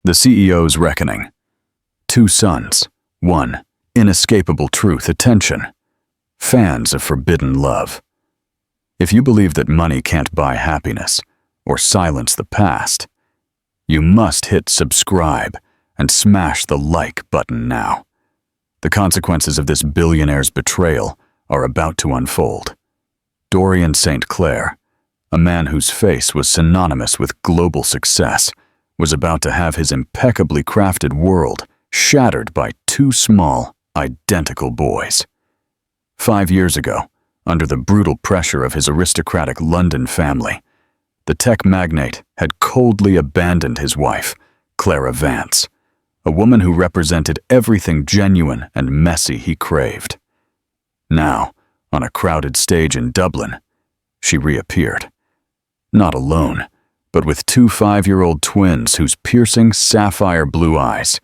The CEO's reckoning. 2 sons. 1. Inescapable truth attention. Fans of forbidden love. If you believe that money can't buy happiness or silence the past, you must hit subscribe and smash the like button now. The consequences of this billionaire's betrayal are about to unfold. Dorian St. Clair, a man whose face was synonymous with global success, was about to have his impeccably crafted world shattered by 2 small, identical boys. 5 years ago, under the brutal pressure of his aristocratic London family, the tech magnate had coldly abandoned his wife, Clara Vance, a woman who represented everything genuine and messy he craved. Now, on a crowded stage in Dublin, she reappeared. Not alone, but with 2 5-year-old twins whose piercing sapphire blue eyes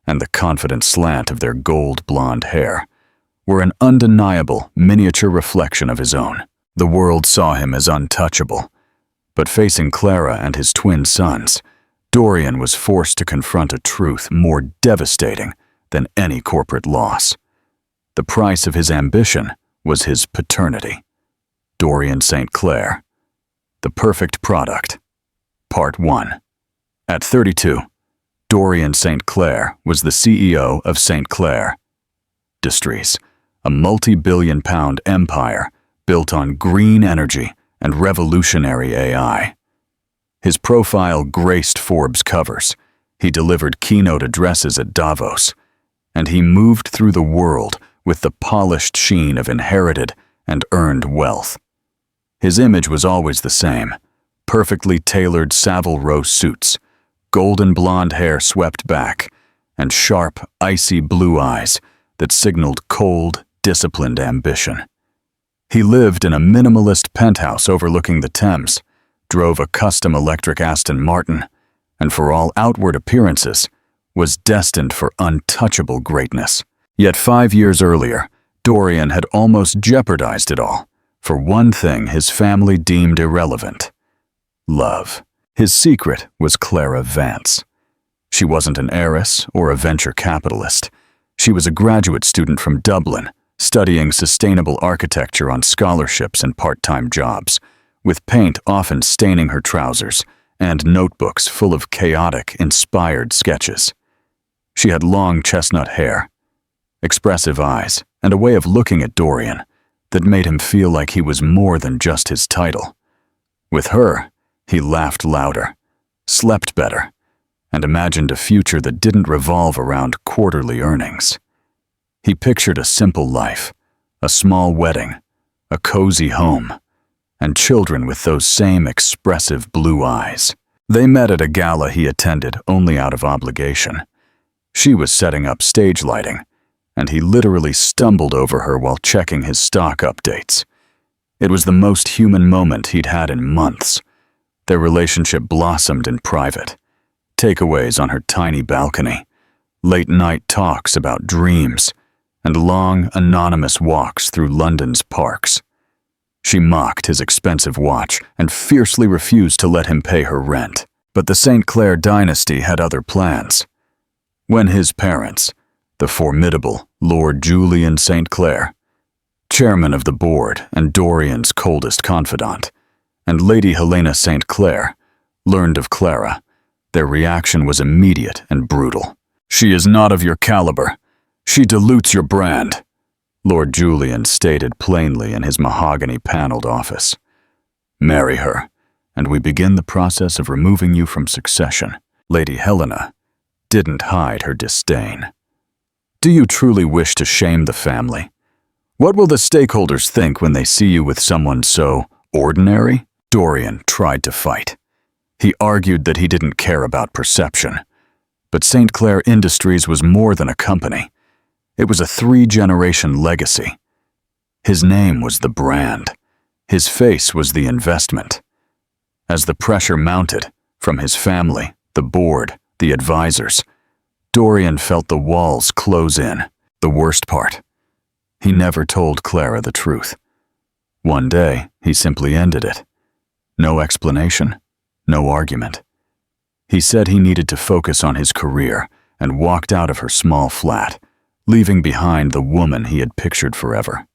and the confident slant of their gold blonde hair were an undeniable miniature reflection of his own. The world saw him as untouchable, but facing Clara and his twin sons, Dorian was forced to confront a truth more devastating than any corporate loss. The price of his ambition was his paternity. Dorian St. Clair. The Perfect Product. Part 1. At 32, Dorian St. Clair was the CEO of St. Clair Industries, a multi-billion-pound empire built on green energy and revolutionary AI. His profile graced Forbes covers, he delivered keynote addresses at Davos, and he moved through the world with the polished sheen of inherited and earned wealth. His image was always the same: perfectly tailored Savile Row suits, golden blonde hair swept back, and sharp, icy blue eyes that signaled cold, disciplined ambition. He lived in a minimalist penthouse overlooking the Thames, drove a custom electric Aston Martin, and for all outward appearances, was destined for untouchable greatness. Yet 5 years earlier, Dorian had almost jeopardized it all for one thing his family deemed irrelevant: love. His secret was Clara Vance. She wasn't an heiress or a venture capitalist. She was a graduate student from Dublin, studying sustainable architecture on scholarships and part-time jobs, with paint often staining her trousers and notebooks full of chaotic, inspired sketches. She had long chestnut hair, expressive eyes, and a way of looking at Dorian that made him feel like he was more than just his title. With her, he laughed louder, slept better, and imagined a future that didn't revolve around quarterly earnings. He pictured a simple life, a small wedding, a cozy home, and children with those same expressive blue eyes. They met at a gala he attended only out of obligation. She was setting up stage lighting, and he literally stumbled over her while checking his stock updates. It was the most human moment he'd had in months. Their relationship blossomed in private. Takeaways on her tiny balcony, late-night talks about dreams, and long, anonymous walks through London's parks. She mocked his expensive watch and fiercely refused to let him pay her rent. But the St. Clair dynasty had other plans. When his parents, the formidable Lord Julian St. Clair, chairman of the board and Dorian's coldest confidant, and Lady Helena St. Clair, learned of Clara, their reaction was immediate and brutal. "She is not of your caliber. She dilutes your brand," Lord Julian stated plainly in his mahogany-paneled office. "Marry her, and we begin the process of removing you from succession." Lady Helena didn't hide her disdain. "Do you truly wish to shame the family? What will the stakeholders think when they see you with someone so ordinary?" Dorian tried to fight. He argued that he didn't care about perception. But St. Clair Industries was more than a company. It was a 3-generation legacy. His name was the brand. His face was the investment. As the pressure mounted, from his family, the board, the advisors, Dorian felt the walls close in. The worst part: he never told Clara the truth. One day, he simply ended it. No explanation, no argument. He said he needed to focus on his career and walked out of her small flat, leaving behind the woman he had pictured forever.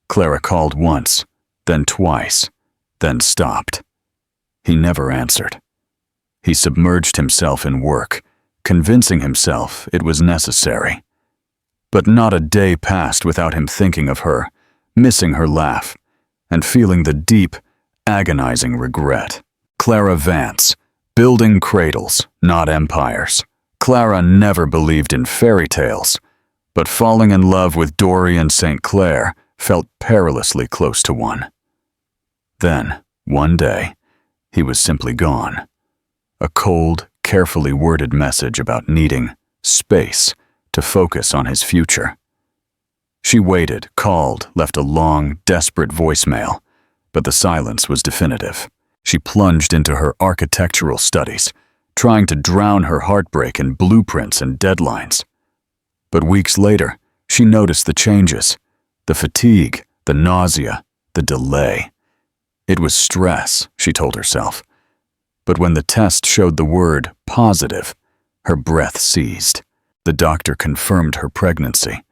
Clara called once, then twice, then stopped. He never answered. He submerged himself in work, convincing himself it was necessary. But not a day passed without him thinking of her, missing her laugh, and feeling the deep, agonizing regret. Clara Vance, building cradles, not empires. Clara never believed in fairy tales, but falling in love with Dorian St. Clair felt perilously close to one. Then, one day, he was simply gone. A cold, carefully worded message about needing space to focus on his future. She waited, called, left a long, desperate voicemail, but the silence was definitive. She plunged into her architectural studies, trying to drown her heartbreak in blueprints and deadlines. But weeks later, she noticed the changes, the fatigue, the nausea, the delay. It was stress, she told herself. But when the test showed the word positive, her breath seized. The doctor confirmed her pregnancy,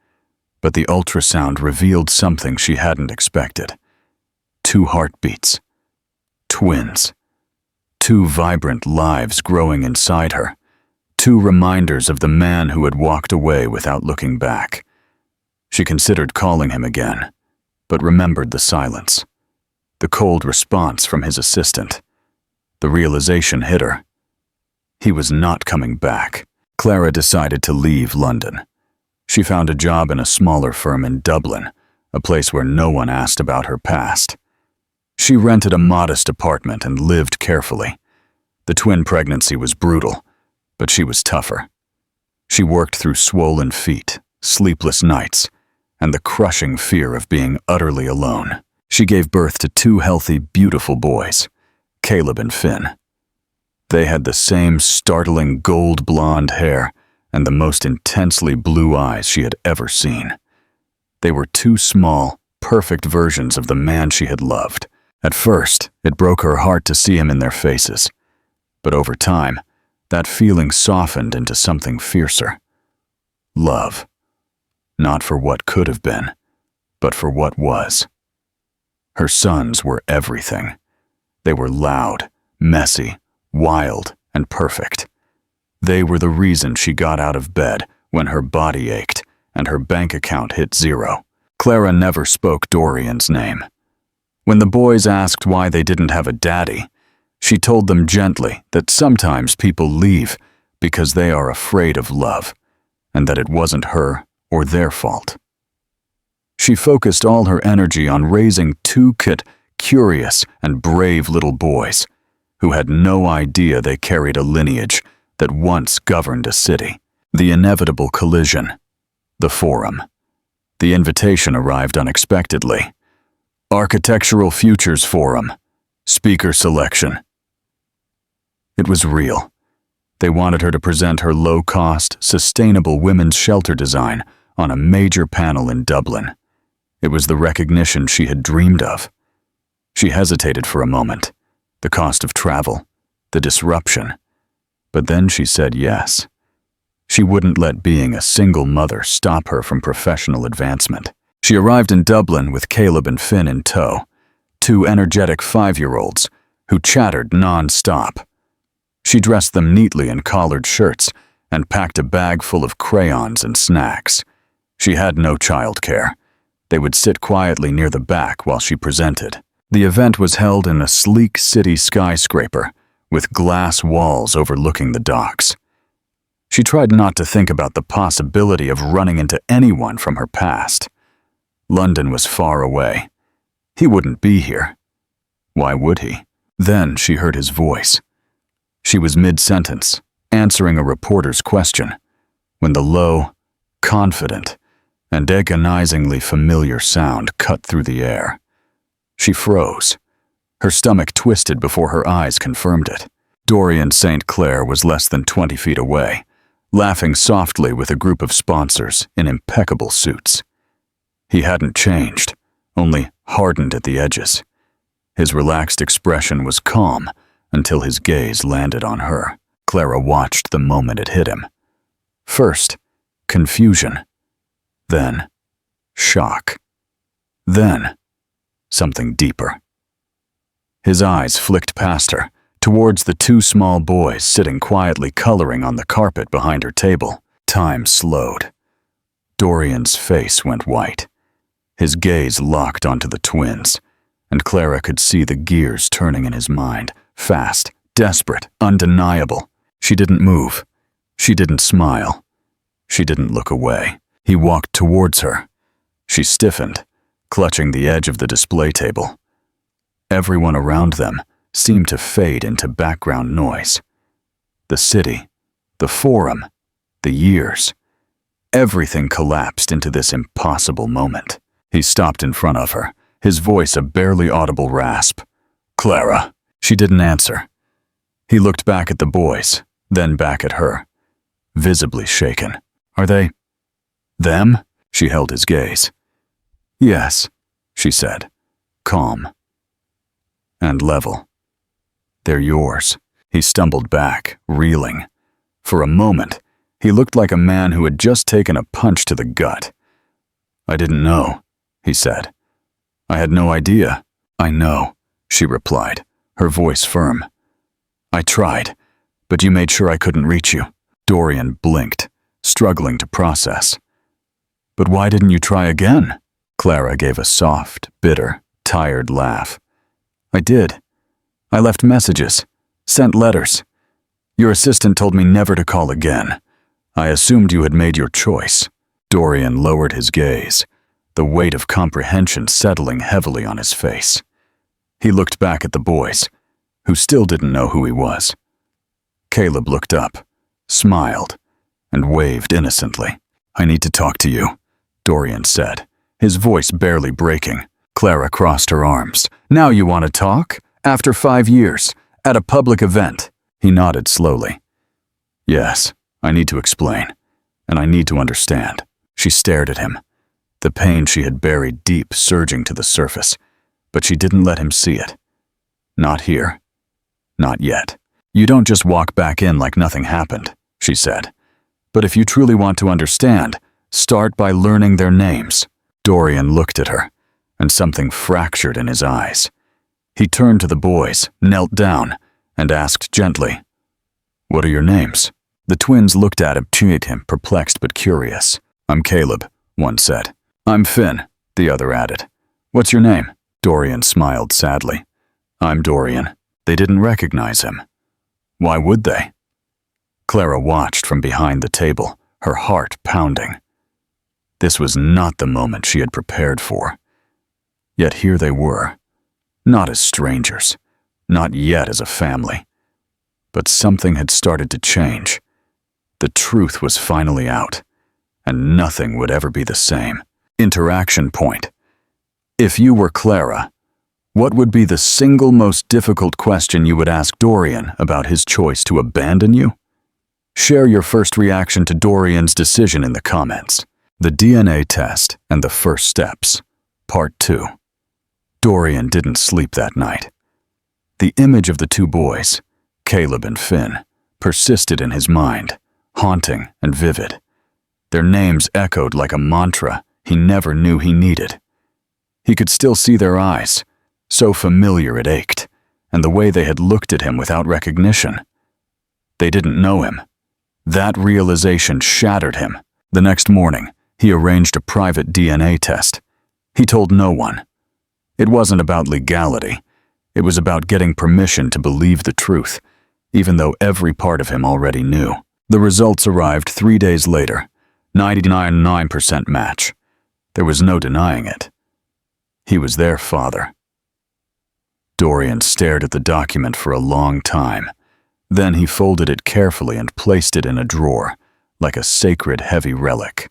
but the ultrasound revealed something she hadn't expected. 2 heartbeats. Twins. 2 vibrant lives growing inside her. 2 reminders of the man who had walked away without looking back. She considered calling him again, but remembered the silence. The cold response from his assistant. The realization hit her. He was not coming back. Clara decided to leave London. She found a job in a smaller firm in Dublin, a place where no one asked about her past. She rented a modest apartment and lived carefully. The twin pregnancy was brutal, but she was tougher. She worked through swollen feet, sleepless nights, and the crushing fear of being utterly alone. She gave birth to 2 healthy, beautiful boys, Caleb and Finn. They had the same startling gold blonde hair and the most intensely blue eyes she had ever seen. They were 2 small, perfect versions of the man she had loved. At first, it broke her heart to see him in their faces. But over time, that feeling softened into something fiercer. Love. Not for what could have been, but for what was. Her sons were everything. They were loud, messy, wild, and perfect. They were the reason she got out of bed when her body ached and her bank account hit 0. Clara never spoke Dorian's name. When the boys asked why they didn't have a daddy, she told them gently that sometimes people leave because they are afraid of love, and that it wasn't her or their fault. She focused all her energy on raising 2 curious and brave little boys who had no idea they carried a lineage that once governed a city. The inevitable collision. The forum. The invitation arrived unexpectedly. Architectural Futures Forum. Speaker selection. It was real. They wanted her to present her low-cost, sustainable women's shelter design on a major panel in Dublin. It was the recognition she had dreamed of. She hesitated for a moment. The cost of travel, the disruption. But then she said yes. She wouldn't let being a single mother stop her from professional advancement. She arrived in Dublin with Caleb and Finn in tow, 2 energetic 5-year-olds who chattered non-stop. She dressed them neatly in collared shirts and packed a bag full of crayons and snacks. She had no childcare. They would sit quietly near the back while she presented. The event was held in a sleek city skyscraper with glass walls overlooking the docks. She tried not to think about the possibility of running into anyone from her past. London was far away. He wouldn't be here. Why would he? Then she heard his voice. She was mid-sentence, answering a reporter's question, when the low, confident, and agonizingly familiar sound cut through the air. She froze. Her stomach twisted before her eyes confirmed it. Dorian St. Clair was less than 20 feet away, laughing softly with a group of sponsors in impeccable suits. He hadn't changed, only hardened at the edges. His relaxed expression was calm until his gaze landed on her. Clara watched the moment it hit him. First, confusion. Then, shock. Then, something deeper. His eyes flicked past her, towards the two small boys sitting quietly coloring on the carpet behind her table. Time slowed. Dorian's face went white. His gaze locked onto the twins, and Clara could see the gears turning in his mind, fast, desperate, undeniable. She didn't move. She didn't smile. She didn't look away. He walked towards her. She stiffened, clutching the edge of the display table. Everyone around them seemed to fade into background noise. The city, the forum, the years. Everything collapsed into this impossible moment. He stopped in front of her, his voice a barely audible rasp. "Clara." She didn't answer. He looked back at the boys, then back at her, visibly shaken. "Are they them?" She held his gaze. "Yes," she said, calm and level. "They're yours." He stumbled back, reeling. For a moment, he looked like a man who had just taken a punch to the gut. "I didn't know," he said. "I had no idea." "I know," she replied, her voice firm. "I tried, but you made sure I couldn't reach you." Dorian blinked, struggling to process. "But why didn't you try again?" Clara gave a soft, bitter, tired laugh. "I did. I left messages, sent letters. Your assistant told me never to call again. I assumed you had made your choice." Dorian lowered his gaze, the weight of comprehension settling heavily on his face. He looked back at the boys, who still didn't know who he was. Caleb looked up, smiled, and waved innocently. "I need to talk to you," Dorian said, his voice barely breaking. Clara crossed her arms. "Now you want to talk? After 5 years, at a public event?" He nodded slowly. "Yes, I need to explain, and I need to understand." She stared at him, the pain she had buried deep surging to the surface, but she didn't let him see it. "Not here. Not yet. You don't just walk back in like nothing happened," she said. "But if you truly want to understand, start by learning their names." Dorian looked at her, and something fractured in his eyes. He turned to the boys, knelt down, and asked gently, "What are your names?" The twins looked at him, perplexed but curious. "I'm Caleb," one said. "I'm Finn," the other added. "What's your name?" Dorian smiled sadly. "I'm Dorian." They didn't recognize him. Why would they? Clara watched from behind the table, her heart pounding. This was not the moment she had prepared for. Yet here they were, not as strangers, not yet as a family. But something had started to change. The truth was finally out, and nothing would ever be the same. Interaction point. If you were Clara, what would be the single most difficult question you would ask Dorian about his choice to abandon you? Share your first reaction to Dorian's decision in the comments. The DNA test and the first steps. Part 2. Dorian didn't sleep that night. The image of the two boys, Caleb and Finn, persisted in his mind, haunting and vivid. Their names echoed like a mantra he never knew he needed. He could still see their eyes, so familiar it ached, and the way they had looked at him without recognition. They didn't know him. That realization shattered him. The next morning, he arranged a private DNA test. He told no one. It wasn't about legality. It was about getting permission to believe the truth, even though every part of him already knew. The results arrived 3 days later, 99.9% match. There was no denying it. He was their father. Dorian stared at the document for a long time. Then he folded it carefully and placed it in a drawer, like a sacred heavy relic.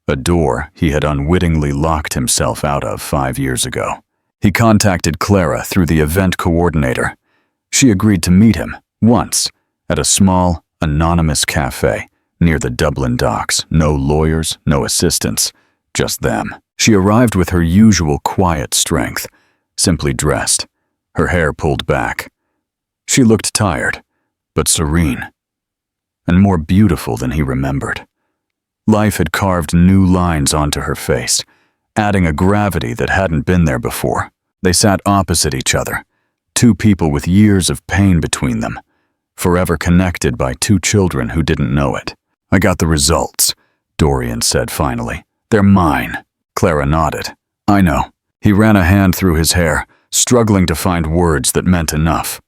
A door he had unwittingly locked himself out of 5 years ago. He contacted Clara through the event coordinator. She agreed to meet him, once, at a small, anonymous cafe near the Dublin docks. No lawyers, no assistants, just them. She arrived with her usual quiet strength, simply dressed, her hair pulled back. She looked tired, but serene, and more beautiful than he remembered. Life had carved new lines onto her face, adding a gravity that hadn't been there before. They sat opposite each other, two people with years of pain between them, forever connected by two children who didn't know it. "I got the results," Dorian said finally. "They're mine." Clara nodded. "I know." He ran a hand through his hair, struggling to find words that meant enough.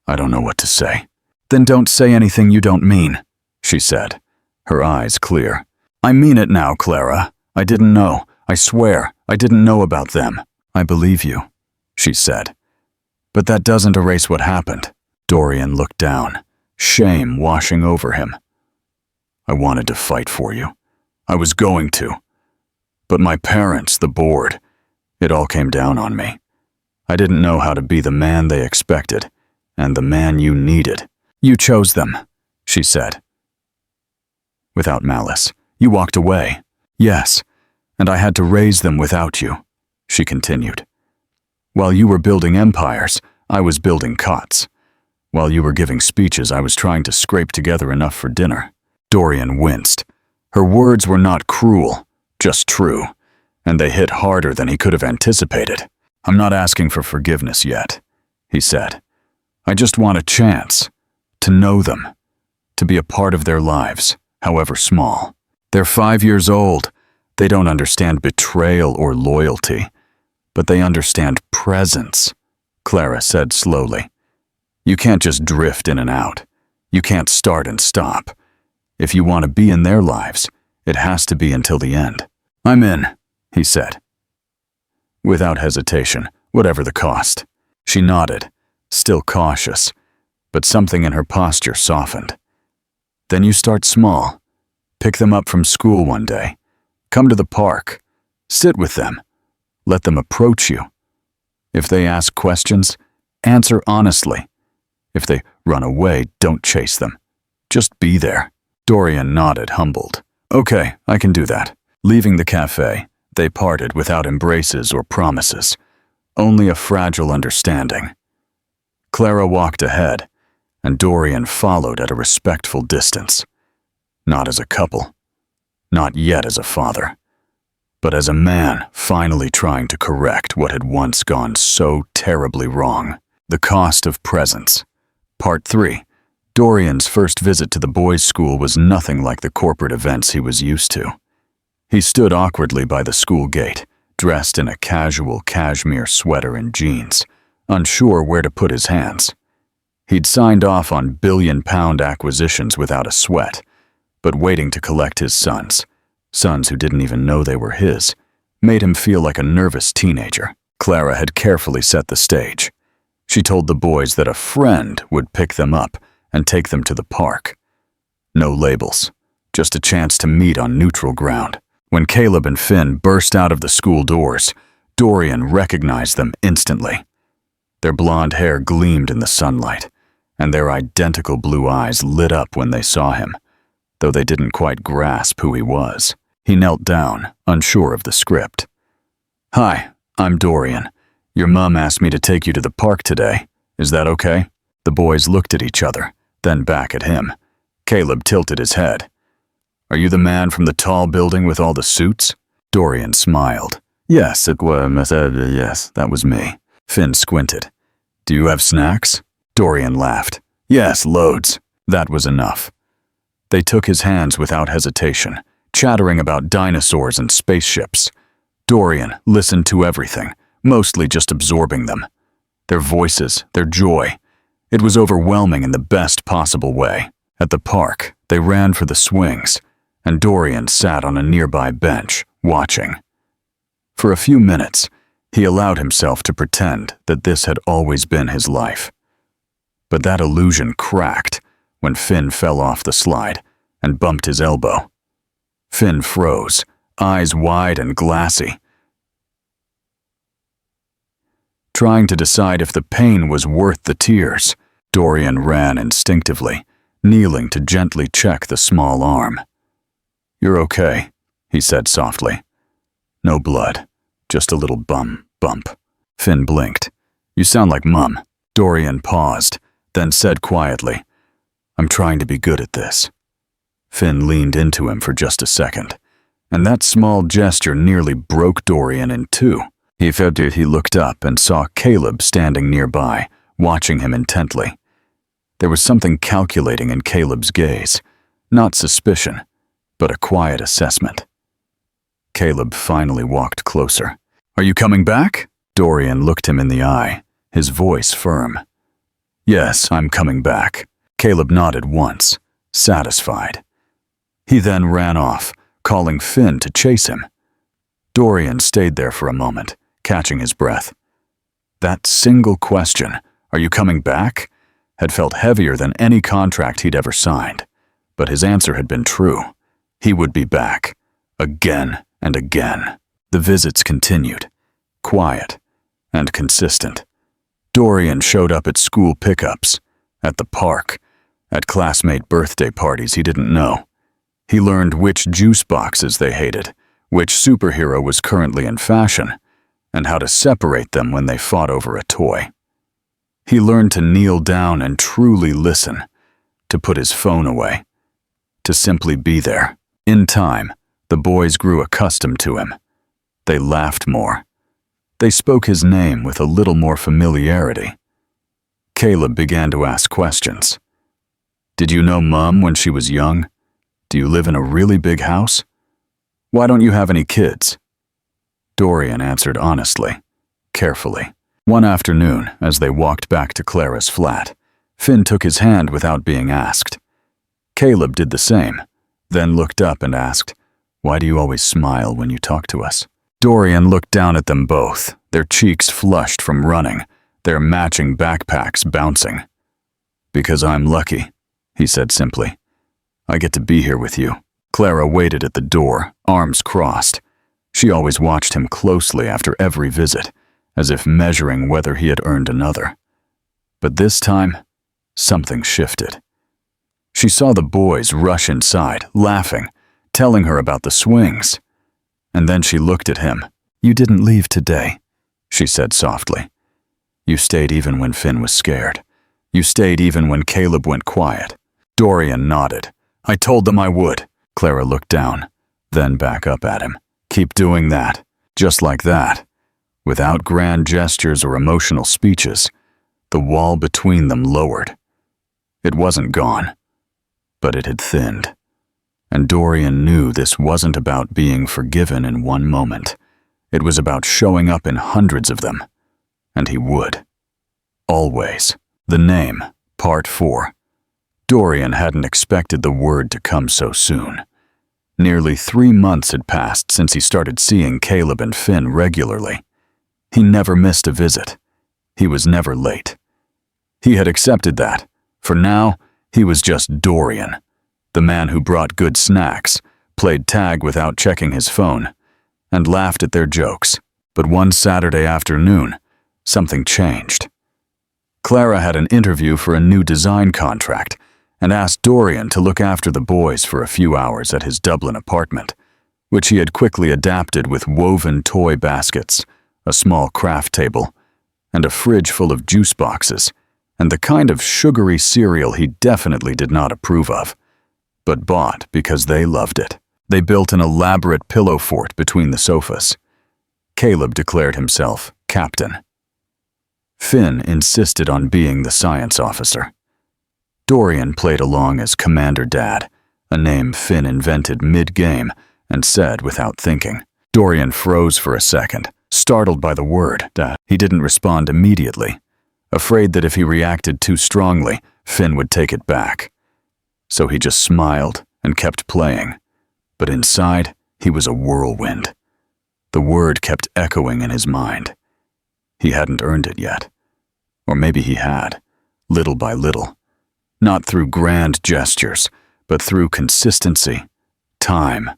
"I don't know what to say." "Then don't say anything you don't mean," she said, her eyes clear. "I mean it now, Clara. I didn't know. I swear, I didn't know about them." "I believe you," she said. "But that doesn't erase what happened." Dorian looked down, shame washing over him. "I wanted to fight for you. I was going to. But my parents, the board, it all came down on me. I didn't know how to be the man they expected, and the man you needed." "You chose them," she said, without malice. "You walked away." "Yes, and I had to raise them without you," she continued. "While you were building empires, I was building cots. While you were giving speeches, I was trying to scrape together enough for dinner." Dorian winced. Her words were not cruel, just true, and they hit harder than he could have anticipated. "I'm not asking for forgiveness yet," he said. "I just want a chance to know them, to be a part of their lives, however small. They're 5 years old. They don't understand betrayal or loyalty, but they understand presence," Clara said slowly. "You can't just drift in and out. You can't start and stop. If you want to be in their lives, it has to be until the end." "I'm in," he said, without hesitation, whatever the cost. She nodded, still cautious, but something in her posture softened. "Then you start small. Pick them up from school one day. Come to the park. Sit with them. Let them approach you. If they ask questions, answer honestly. If they run away, don't chase them. Just be there." Dorian nodded, humbled. "Okay, I can do that." Leaving the cafe, they parted without embraces or promises, only a fragile understanding. Clara walked ahead, and Dorian followed at a respectful distance. Not as a couple, not yet as a father, but as a man finally trying to correct what had once gone so terribly wrong. The Cost of Presence. Part 3. Dorian's first visit to the boys' school was nothing like the corporate events he was used to. He stood awkwardly by the school gate, dressed in a casual cashmere sweater and jeans, unsure where to put his hands. He'd signed off on billion-pound acquisitions without a sweat, but waiting to collect his sons who didn't even know they were his, made him feel like a nervous teenager. Clara had carefully set the stage. She told the boys that a friend would pick them up and take them to the park. No labels, just a chance to meet on neutral ground. When Caleb and Finn burst out of the school doors, Dorian recognized them instantly. Their blonde hair gleamed in the sunlight, and their identical blue eyes lit up when they saw him, though they didn't quite grasp who he was. He knelt down, unsure of the script. "Hi, I'm Dorian. Your mom asked me to take you to the park today. Is that okay?" The boys looked at each other, then back at him. Caleb tilted his head. "Are you the man from the tall building with all the suits?" Dorian smiled. Yes, that was me." Finn squinted. "Do you have snacks?" Dorian laughed. "Yes, loads." That was enough. They took his hands without hesitation, chattering about dinosaurs and spaceships. Dorian listened to everything, mostly just absorbing them. Their voices, their joy. It was overwhelming in the best possible way. At the park, they ran for the swings, and Dorian sat on a nearby bench, watching. For a few minutes, he allowed himself to pretend that this had always been his life. But that illusion cracked when Finn fell off the slide and bumped his elbow. Finn froze, eyes wide and glassy, trying to decide if the pain was worth the tears. Dorian ran instinctively, kneeling to gently check the small arm. "You're okay," he said softly. "No blood, just a little bump." Finn blinked. "You sound like Mum." Dorian paused, then said quietly, I'm trying to be good at this. Finn leaned into him for just a second, and that small gesture nearly broke Dorian in two. He looked up and saw Caleb standing nearby, watching him intently. There was something calculating in Caleb's gaze, not suspicion, but a quiet assessment. Caleb finally walked closer. Are you coming back? Dorian looked him in the eye, his voice firm. Yes, I'm coming back. Caleb nodded once, satisfied. He then ran off, calling Finn to chase him. Dorian stayed there for a moment, catching his breath. That single question, are you coming back, had felt heavier than any contract he'd ever signed. But his answer had been true. He would be back, again and again. The visits continued, quiet and consistent. Dorian showed up at school pickups, at the park, at classmate birthday parties he didn't know. He learned which juice boxes they hated, which superhero was currently in fashion, and how to separate them when they fought over a toy. He learned to kneel down and truly listen, to put his phone away, to simply be there. In time, the boys grew accustomed to him. They laughed more. They spoke his name with a little more familiarity. Caleb began to ask questions. Did you know Mom when she was young? Do you live in a really big house? Why don't you have any kids? Dorian answered honestly, carefully. One afternoon, as they walked back to Clara's flat, Finn took his hand without being asked. Caleb did the same, then looked up and asked, Why do you always smile when you talk to us? Dorian looked down at them both, their cheeks flushed from running, their matching backpacks bouncing. Because I'm lucky, he said simply. I get to be here with you. Clara waited at the door, arms crossed. She always watched him closely after every visit, as if measuring whether he had earned another. But this time, something shifted. She saw the boys rush inside, laughing, telling her about the swings. And then she looked at him. You didn't leave today, she said softly. You stayed even when Finn was scared. You stayed even when Caleb went quiet. Dorian nodded. I told them I would. Clara looked down, then back up at him. Keep doing that, just like that. Without grand gestures or emotional speeches, the wall between them lowered. It wasn't gone, but it had thinned. And Dorian knew this wasn't about being forgiven in one moment. It was about showing up in hundreds of them. And he would. Always. The name, Part 4. Dorian hadn't expected the word to come so soon. Nearly 3 months had passed since he started seeing Caleb and Finn regularly. He never missed a visit. He was never late. He had accepted that. For now, he was just Dorian, the man who brought good snacks, played tag without checking his phone, and laughed at their jokes. But one Saturday afternoon, something changed. Clara had an interview for a new design contract and asked Dorian to look after the boys for a few hours at his Dublin apartment, which he had quickly adapted with woven toy baskets, a small craft table, and a fridge full of juice boxes, and the kind of sugary cereal he definitely did not approve of, but bought because they loved it. They built an elaborate pillow fort between the sofas. Caleb declared himself captain. Finn insisted on being the science officer. Dorian played along as Commander Dad, a name Finn invented mid-game and said without thinking. Dorian froze for a second, startled by the word Dad. He didn't respond immediately, afraid that if he reacted too strongly, Finn would take it back. So he just smiled and kept playing. But inside, he was a whirlwind. The word kept echoing in his mind. He hadn't earned it yet. Or maybe he had, little by little. Not through grand gestures, but through consistency, time,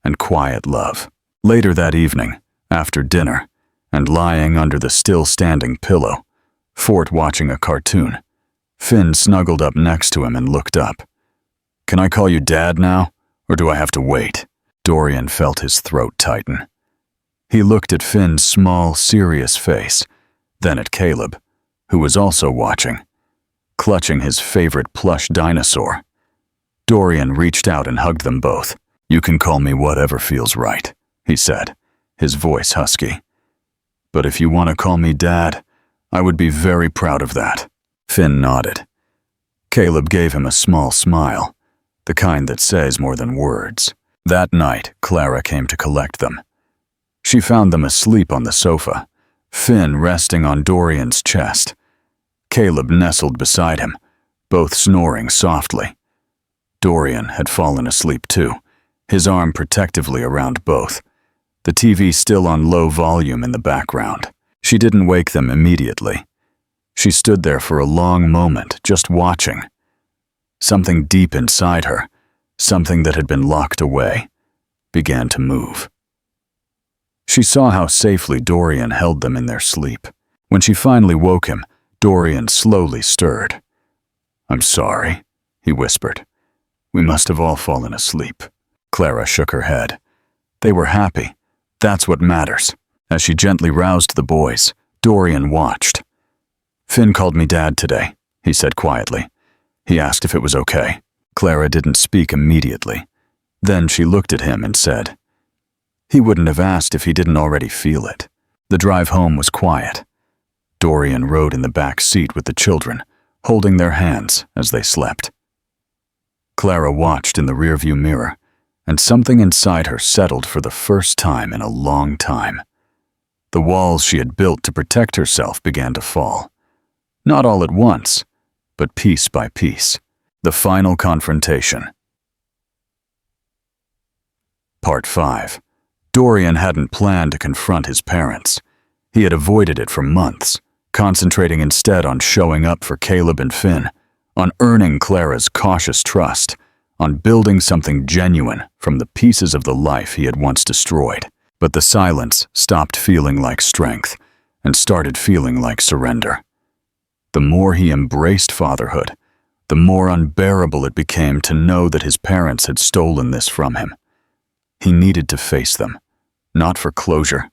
and quiet love. Later that evening, after dinner, and lying under the still-standing pillow, Fort watching a cartoon, Finn snuggled up next to him and looked up. Can I call you Dad now, or do I have to wait? Dorian felt his throat tighten. He looked at Finn's small, serious face, then at Caleb, who was also watching. clutching his favorite plush dinosaur. Dorian reached out and hugged them both. "You can call me whatever feels right," he said, his voice husky. "But if you want to call me Dad, I would be very proud of that." Finn nodded. Caleb gave him a small smile, the kind that says more than words. That night, Clara came to collect them. She found them asleep on the sofa, Finn resting on Dorian's chest. Caleb nestled beside him, both snoring softly. Dorian had fallen asleep too, his arm protectively around both, the TV still on low volume in the background. She didn't wake them immediately. She stood there for a long moment, just watching. Something deep inside her, something that had been locked away, began to move. She saw how safely Dorian held them in their sleep. When she finally woke him, Dorian slowly stirred. "I'm sorry," he whispered. "We must have all fallen asleep." Clara shook her head. They were happy. That's what matters. As she gently roused the boys, Dorian watched. "Finn called me Dad today," he said quietly. He asked if it was okay. Clara didn't speak immediately. Then she looked at him and said, "He wouldn't have asked if he didn't already feel it." The drive home was quiet. Dorian rode in the back seat with the children, holding their hands as they slept. Clara watched in the rearview mirror, and something inside her settled for the first time in a long time. The walls she had built to protect herself began to fall. Not all at once, but piece by piece. The final confrontation. Part 5. Dorian hadn't planned to confront his parents. He had avoided it for months, concentrating instead on showing up for Caleb and Finn, on earning Clara's cautious trust, on building something genuine from the pieces of the life he had once destroyed. But the silence stopped feeling like strength and started feeling like surrender. The more he embraced fatherhood, the more unbearable it became to know that his parents had stolen this from him. He needed to face them, not for closure,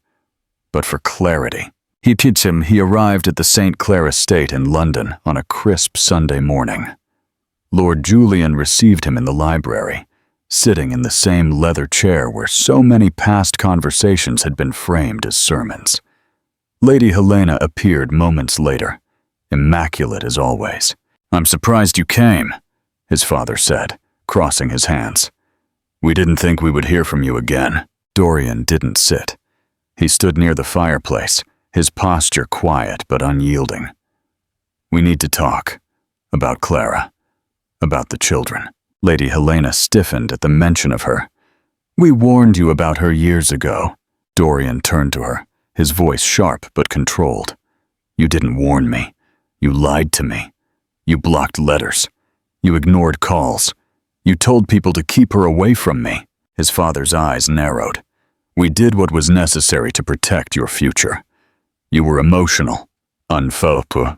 but for clarity. He arrived at the St. Clair estate in London on a crisp Sunday morning. Lord Julian received him in the library, sitting in the same leather chair where so many past conversations had been framed as sermons. Lady Helena appeared moments later, immaculate as always. "I'm surprised you came," his father said, crossing his hands. "We didn't think we would hear from you again." Dorian didn't sit. He stood near the fireplace, his posture quiet but unyielding. "We need to talk. About Clara. About the children." Lady Helena stiffened at the mention of her. "We warned you about her years ago." Dorian turned to her, his voice sharp but controlled. "You didn't warn me. You lied to me. You blocked letters. You ignored calls. You told people to keep her away from me." His father's eyes narrowed. "We did what was necessary to protect your future. You were emotional, unfocused.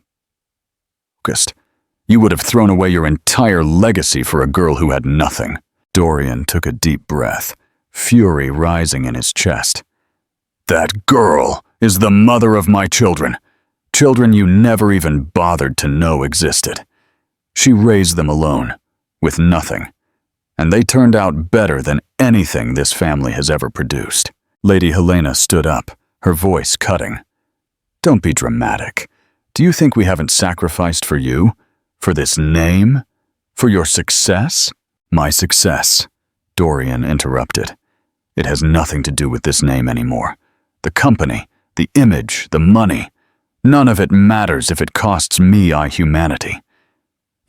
You would have thrown away your entire legacy for a girl who had nothing." Dorian took a deep breath, fury rising in his chest. "That girl is the mother of my children. Children you never even bothered to know existed. She raised them alone, with nothing. And they turned out better than anything this family has ever produced." Lady Helena stood up, her voice cutting. "Don't be dramatic. Do you think we haven't sacrificed for you? For this name? For your success?" "My success," Dorian interrupted. "It has nothing to do with this name anymore. The company, the image, the money. None of it matters if it costs me humanity.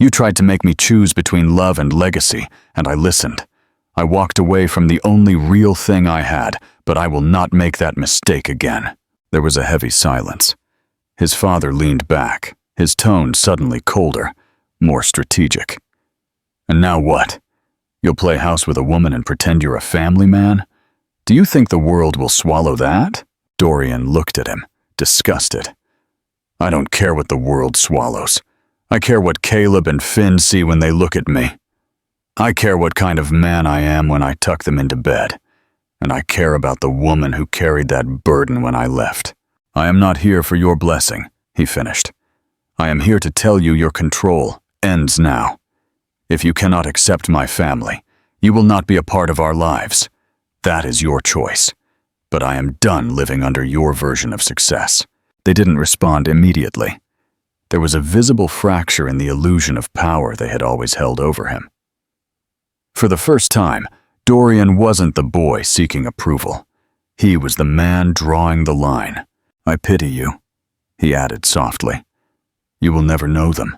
You tried to make me choose between love and legacy, and I listened. I walked away from the only real thing I had, but I will not make that mistake again." There was a heavy silence. His father leaned back, his tone suddenly colder, more strategic. "And now what? You'll play house with a woman and pretend you're a family man? Do you think the world will swallow that?" Dorian looked at him, disgusted. "I don't care what the world swallows. I care what Caleb and Finn see when they look at me. I care what kind of man I am when I tuck them into bed. And I care about the woman who carried that burden when I left. I am not here for your blessing," he finished. I am here to tell you your control ends now. If you cannot accept my family, you will not be a part of our lives. That is your choice. But I am done living under your version of success." They didn't respond immediately. There was a visible fracture in the illusion of power they had always held over him. For the first time, Dorian wasn't the boy seeking approval. He was the man drawing the line. "I pity you," he added softly. "You will never know them.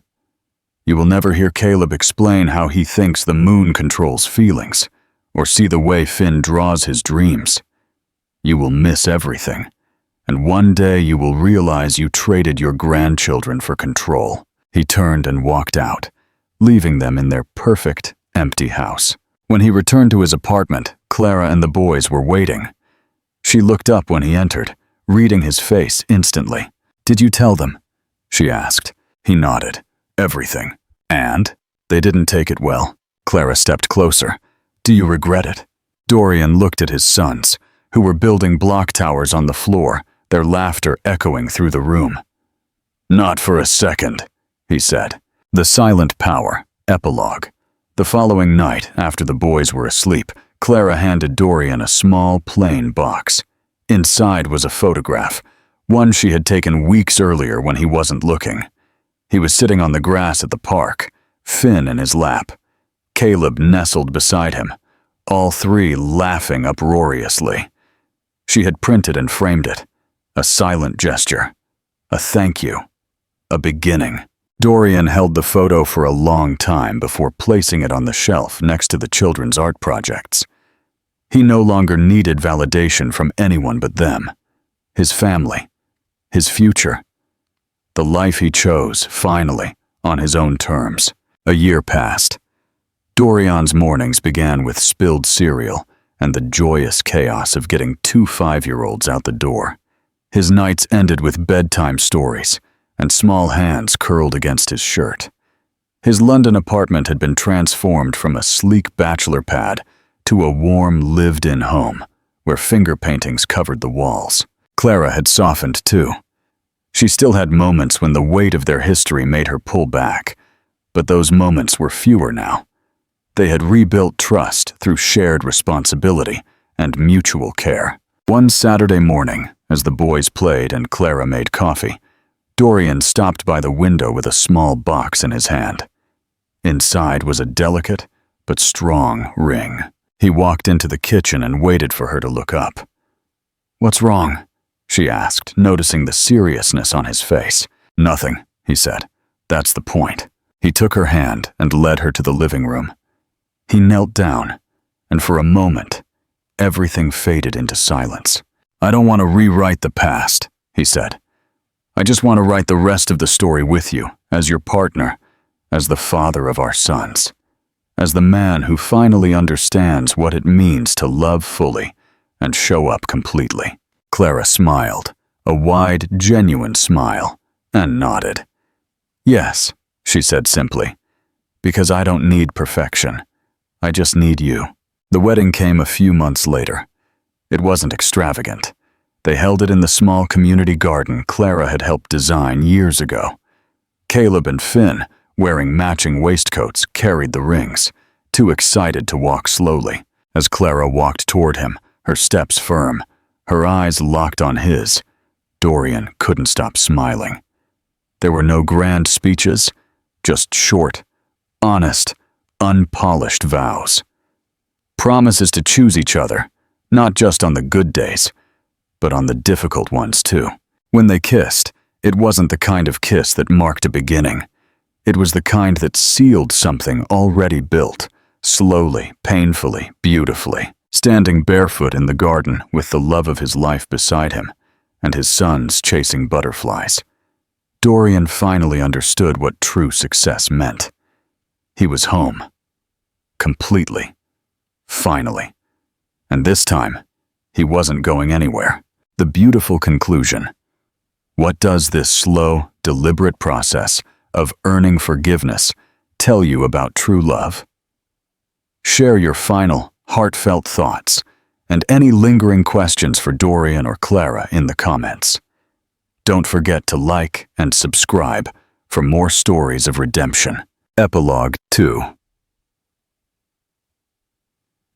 You will never hear Caleb explain how he thinks the moon controls feelings, or see the way Finn draws his dreams. You will miss everything, and one day you will realize you traded your grandchildren for control." He turned and walked out, leaving them in their perfect, empty house. When he returned to his apartment, Clara and the boys were waiting. She looked up when he entered, reading his face instantly. "Did you tell them?" she asked. He nodded. "Everything." "And?" "They didn't take it well." Clara stepped closer. "Do you regret it?" Dorian looked at his sons, who were building block towers on the floor, their laughter echoing through the room. "Not for a second," he said. The Silent Power, Epilogue. The following night, after the boys were asleep, Clara handed Dorian a small, plain box. Inside was a photograph, one she had taken weeks earlier when he wasn't looking. He was sitting on the grass at the park, Finn in his lap. Caleb nestled beside him, all three laughing uproariously. She had printed and framed it, a silent gesture, a thank you, a beginning. Dorian held the photo for a long time before placing it on the shelf next to the children's art projects. He no longer needed validation from anyone but them, his family, his future. The life he chose, finally, on his own terms. A year passed. Dorian's mornings began with spilled cereal and the joyous chaos of getting 2 5-year-olds out the door. His nights ended with bedtime stories and small hands curled against his shirt. His London apartment had been transformed from a sleek bachelor pad to a warm, lived-in home where finger paintings covered the walls. Clara had softened too. She still had moments when the weight of their history made her pull back, but those moments were fewer now. They had rebuilt trust through shared responsibility and mutual care. One Saturday morning, as the boys played and Clara made coffee, Dorian stopped by the window with a small box in his hand. Inside was a delicate but strong ring. He walked into the kitchen and waited for her to look up. "What's wrong?" she asked, noticing the seriousness on his face. "Nothing," he said. "That's the point." He took her hand and led her to the living room. He knelt down, and for a moment, everything faded into silence. "I don't want to rewrite the past," he said. "I just want to write the rest of the story with you, as your partner, as the father of our sons, as the man who finally understands what it means to love fully and show up completely." Clara smiled, a wide, genuine smile, and nodded. "Yes," she said simply, "because I don't need perfection. I just need you." The wedding came a few months later. It wasn't extravagant. They held it in the small community garden Clara had helped design years ago. Caleb and Finn, wearing matching waistcoats, carried the rings, too excited to walk slowly. As Clara walked toward him, her steps firm, her eyes locked on his, Dorian couldn't stop smiling. There were no grand speeches, just short, honest, unpolished vows. Promises to choose each other, not just on the good days, but on the difficult ones too. When they kissed, it wasn't the kind of kiss that marked a beginning. It was the kind that sealed something already built, slowly, painfully, beautifully. Standing barefoot in the garden with the love of his life beside him, and his sons chasing butterflies, Dorian finally understood what true success meant. He was home. Completely. Finally. And this time, he wasn't going anywhere. The beautiful conclusion. What does this slow, deliberate process of earning forgiveness tell you about true love? Share your final, heartfelt thoughts and any lingering questions for Dorian or Clara in the comments. Don't forget to like and subscribe for more stories of redemption. Epilogue 2.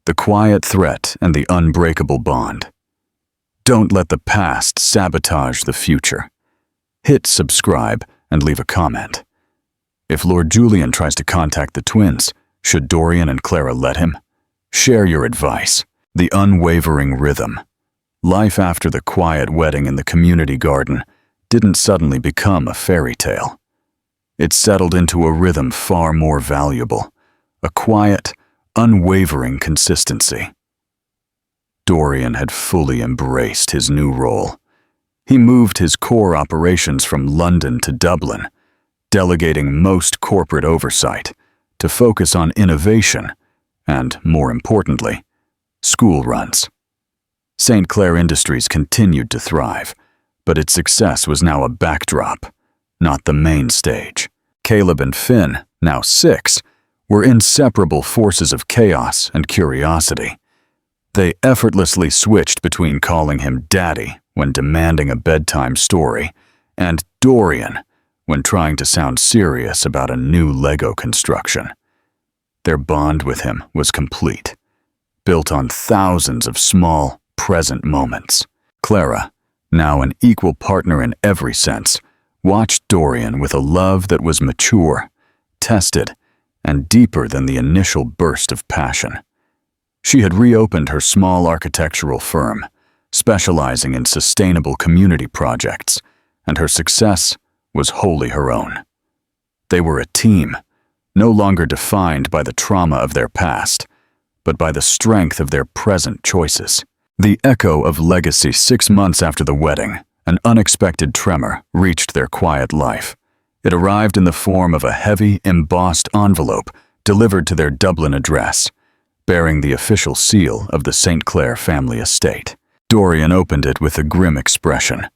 The quiet threat and the unbreakable bond. Don't let the past sabotage the future. Hit subscribe and leave a comment. If Lord Julian tries to contact the twins, should Dorian and Clara let him? Share your advice. The unwavering rhythm. Life after the quiet wedding in the community garden didn't suddenly become a fairy tale. It settled into a rhythm far more valuable, a quiet, unwavering consistency. Dorian had fully embraced his new role. He moved his core operations from London to Dublin, delegating most corporate oversight to focus on innovation and, more importantly, school runs. St. Clair Industries continued to thrive, but its success was now a backdrop, not the main stage. Caleb and Finn, now 6, were inseparable forces of chaos and curiosity. They effortlessly switched between calling him Daddy when demanding a bedtime story and Dorian when trying to sound serious about a new Lego construction. Their bond with him was complete, built on thousands of small, present moments. Clara, now an equal partner in every sense, watched Dorian with a love that was mature, tested, and deeper than the initial burst of passion. She had reopened her small architectural firm, specializing in sustainable community projects, and her success was wholly her own. They were a team, no longer defined by the trauma of their past, but by the strength of their present choices. The echo of legacy 6 months after the wedding, an unexpected tremor reached their quiet life. It arrived in the form of a heavy, embossed envelope delivered to their Dublin address, bearing the official seal of the St. Clair family estate. Dorian opened it with a grim expression.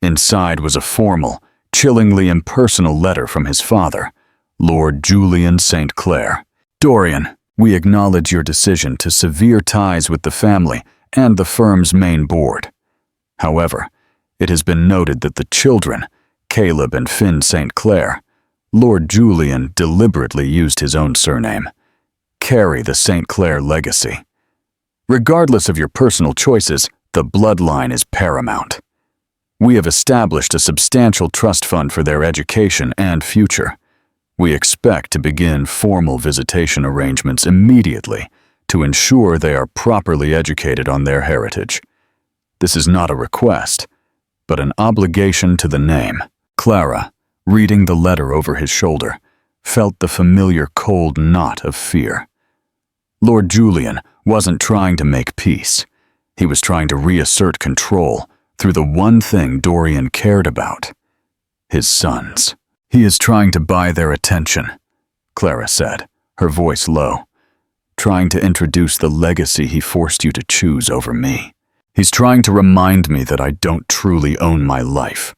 Inside was a formal, chillingly impersonal letter from his father, Lord Julian St. Clair. Dorian, we acknowledge your decision to sever ties with the family and the firm's main board. However, it has been noted that the children, Caleb and Finn St. Clair, Lord Julian deliberately used his own surname, carry the St. Clair legacy. Regardless of your personal choices, the bloodline is paramount. We have established a substantial trust fund for their education and future. We expect to begin formal visitation arrangements immediately to ensure they are properly educated on their heritage. This is not a request, but an obligation to the name. Clara, reading the letter over his shoulder, felt the familiar cold knot of fear. Lord Julian wasn't trying to make peace. He was trying to reassert control through the one thing Dorian cared about: his sons. He is trying to buy their attention, Clara said, her voice low. Trying to introduce the legacy he forced you to choose over me. He's trying to remind me that I don't truly own my life,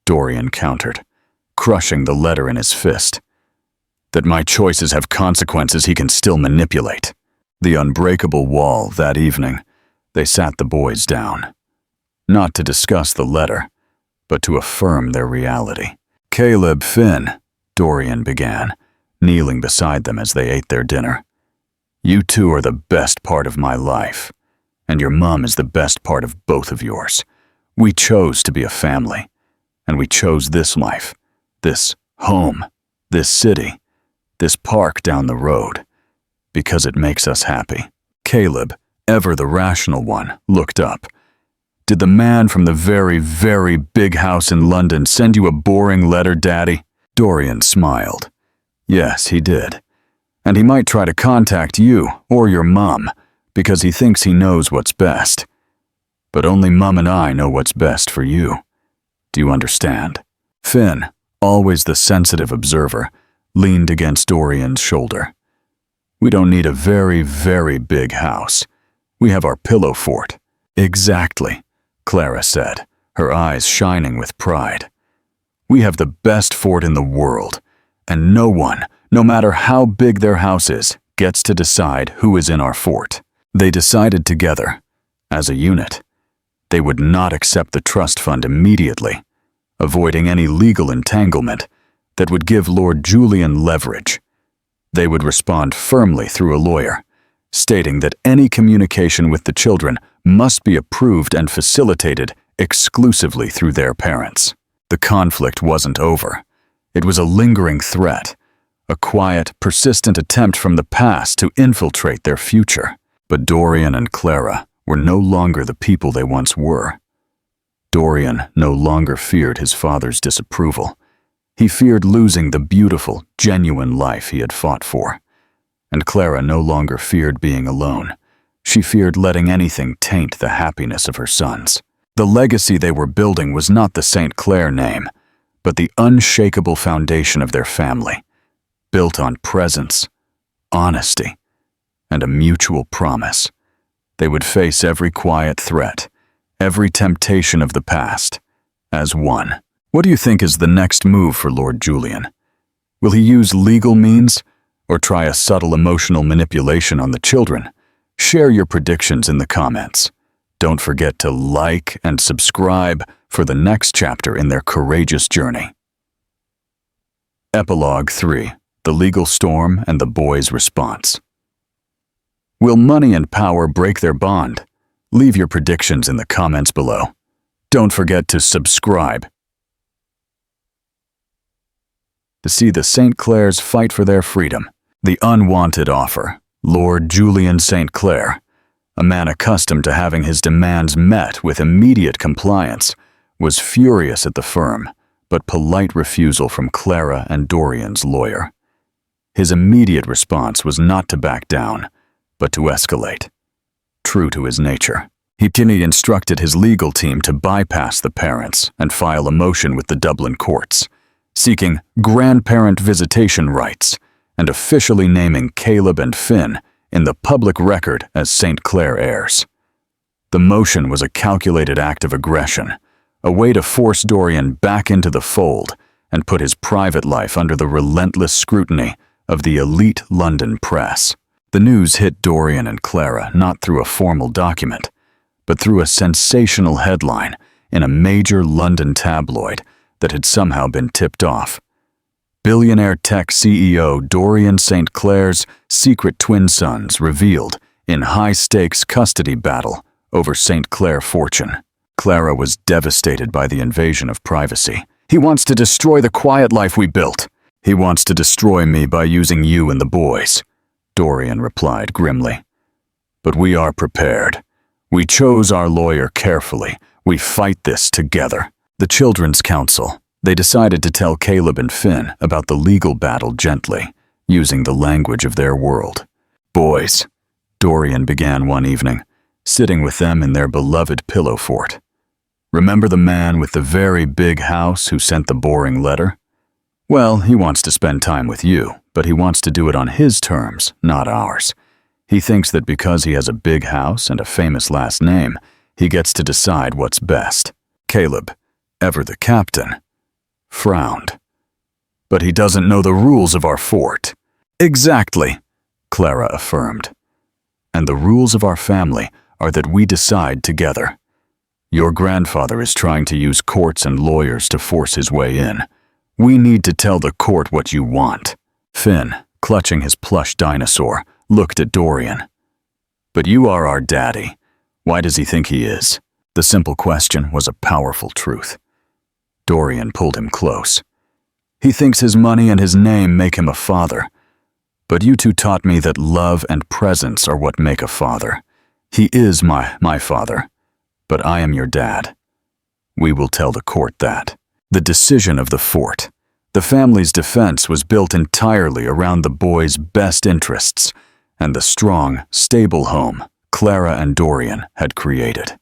Dorian countered, crushing the letter in his fist. That my choices have consequences he can still manipulate. The unbreakable wall that evening, they sat the boys down. Not to discuss the letter, but to affirm their reality. Caleb, Finn, Dorian began, kneeling beside them as they ate their dinner. You two are the best part of my life, and your mom is the best part of both of yours. We chose to be a family, and we chose this life, this home, this city, this park down the road, because it makes us happy. Caleb, ever the rational one, looked up. Did the man from the very, very big house in London send you a boring letter, Daddy? Dorian smiled. Yes, he did. And he might try to contact you or your mom because he thinks he knows what's best. But only Mom and I know what's best for you. Do you understand? Finn, always the sensitive observer, leaned against Dorian's shoulder. We don't need a very, very big house. We have our pillow fort. Exactly, Clara said, her eyes shining with pride. We have the best fort in the world, and no one, no matter how big their house is, gets to decide who is in our fort. They decided together, as a unit. They would not accept the trust fund immediately, avoiding any legal entanglement, that would give Lord Julian leverage. They would respond firmly through a lawyer, stating that any communication with the children must be approved and facilitated exclusively through their parents. The conflict wasn't over. It was a lingering threat, a quiet, persistent attempt from the past to infiltrate their future. But Dorian and Clara were no longer the people they once were. Dorian no longer feared his father's disapproval. He feared losing the beautiful, genuine life he had fought for. And Clara no longer feared being alone. She feared letting anything taint the happiness of her sons. The legacy they were building was not the St. Clair name, but the unshakable foundation of their family, built on presence, honesty, and a mutual promise. They would face every quiet threat, every temptation of the past, as one. What do you think is the next move for Lord Julian? Will he use legal means, or try a subtle emotional manipulation on the children? Share your predictions in the comments. Don't forget to like and subscribe for the next chapter in their courageous journey. Epilogue 3. The Legal Storm and the Boys' Response. Will money and power break their bond? Leave your predictions in the comments below. Don't forget to subscribe to see the St. Clairs fight for their freedom. The unwanted offer. Lord Julian St. Clair, a man accustomed to having his demands met with immediate compliance, was furious at the firm, but polite refusal from Clara and Dorian's lawyer. His immediate response was not to back down, but to escalate. True to his nature, he instructed his legal team to bypass the parents and file a motion with the Dublin courts, seeking grandparent visitation rights and officially naming Caleb and Finn in the public record as St. Clair heirs. The motion was a calculated act of aggression, a way to force Dorian back into the fold and put his private life under the relentless scrutiny of the elite London press. The news hit Dorian and Clara not through a formal document, but through a sensational headline in a major London tabloid that had somehow been tipped off. Billionaire tech CEO Dorian St. Clair's secret twin sons revealed in high-stakes custody battle over St. Clair fortune. Clara was devastated by the invasion of privacy. He wants to destroy the quiet life we built. He wants to destroy me by using you and the boys, Dorian replied grimly. But we are prepared. We chose our lawyer carefully. We fight this together. The Children's Council. They decided to tell Caleb and Finn about the legal battle gently, using the language of their world. Boys, Dorian began one evening, sitting with them in their beloved pillow fort. Remember the man with the very big house who sent the boring letter? Well, he wants to spend time with you, but he wants to do it on his terms, not ours. He thinks that because he has a big house and a famous last name, he gets to decide what's best. Caleb, ever the captain, frowned. But he doesn't know the rules of our fort. Exactly, Clara affirmed. And the rules of our family are that we decide together. Your grandfather is trying to use courts and lawyers to force his way in. We need to tell the court what you want. Finn, clutching his plush dinosaur, looked at Dorian. But you are our daddy. Why does he think he is? The simple question was a powerful truth. Dorian pulled him close. He thinks his money and his name make him a father. But you two taught me that love and presence are what make a father. He is my father, but I am your dad. We will tell the court that. The decision of the fort. The family's defense was built entirely around the boys' best interests and the strong, stable home Clara and Dorian had created.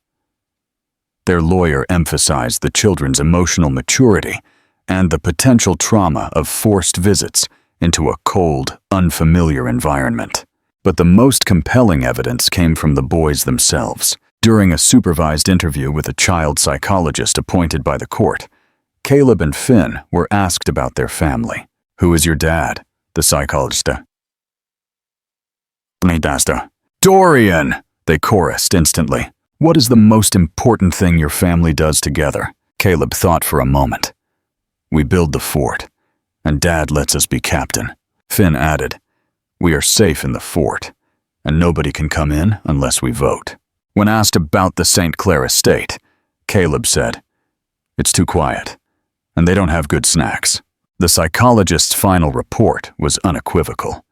Their lawyer emphasized the children's emotional maturity and the potential trauma of forced visits into a cold, unfamiliar environment. But the most compelling evidence came from the boys themselves. During a supervised interview with a child psychologist appointed by the court, Caleb and Finn were asked about their family. Who is your dad? The psychologist. Dorian! They chorused instantly. What is the most important thing your family does together? Caleb thought for a moment. We build the fort. and Dad lets us be captain. Finn added, "We are safe in the fort, and nobody can come in unless we vote." When asked about the St. Clair estate, Caleb said, "It's too quiet, and they don't have good snacks." The psychologist's final report was unequivocal.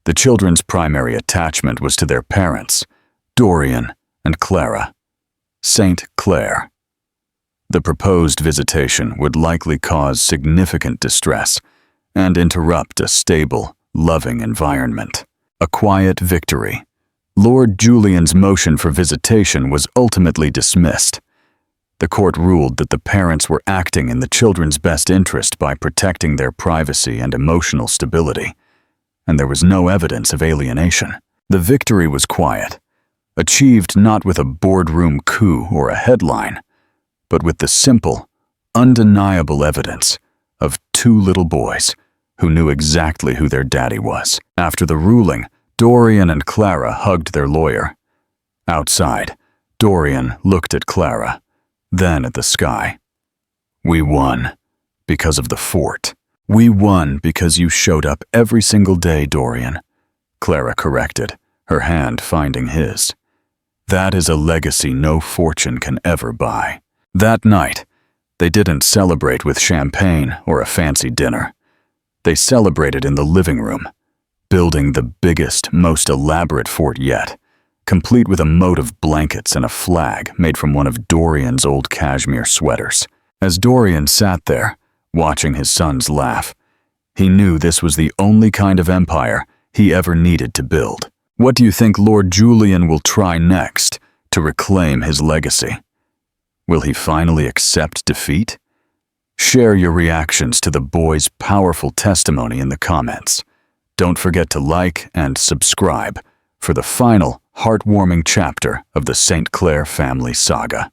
The children's primary attachment was to their parents, Dorian and Clara. St. Clair. The proposed visitation would likely cause significant distress and interrupt a stable, loving environment. A quiet victory. Lord Julian's motion for visitation was ultimately dismissed. The court ruled that the parents were acting in the children's best interest by protecting their privacy and emotional stability, and there was no evidence of alienation. The victory was quiet, achieved not with a boardroom coup or a headline, but with the simple, undeniable evidence of two little boys who knew exactly who their daddy was. After the ruling, Dorian and Clara hugged their lawyer. Outside, Dorian looked at Clara, then at the sky. "We won because of the fort. We won because you showed up every single day, Dorian," Clara corrected, her hand finding his. "That is a legacy no fortune can ever buy." That night, they didn't celebrate with champagne or a fancy dinner. They celebrated in the living room, building the biggest, most elaborate fort yet, complete with a moat of blankets and a flag made from one of Dorian's old cashmere sweaters. As Dorian sat there, watching his sons laugh, he knew this was the only kind of empire he ever needed to build. What do you think Lord Julian will try next to reclaim his legacy? Will he finally accept defeat? Share your reactions to the boys' powerful testimony in the comments. Don't forget to like and subscribe for the final, heartwarming chapter of the St. Clair family saga.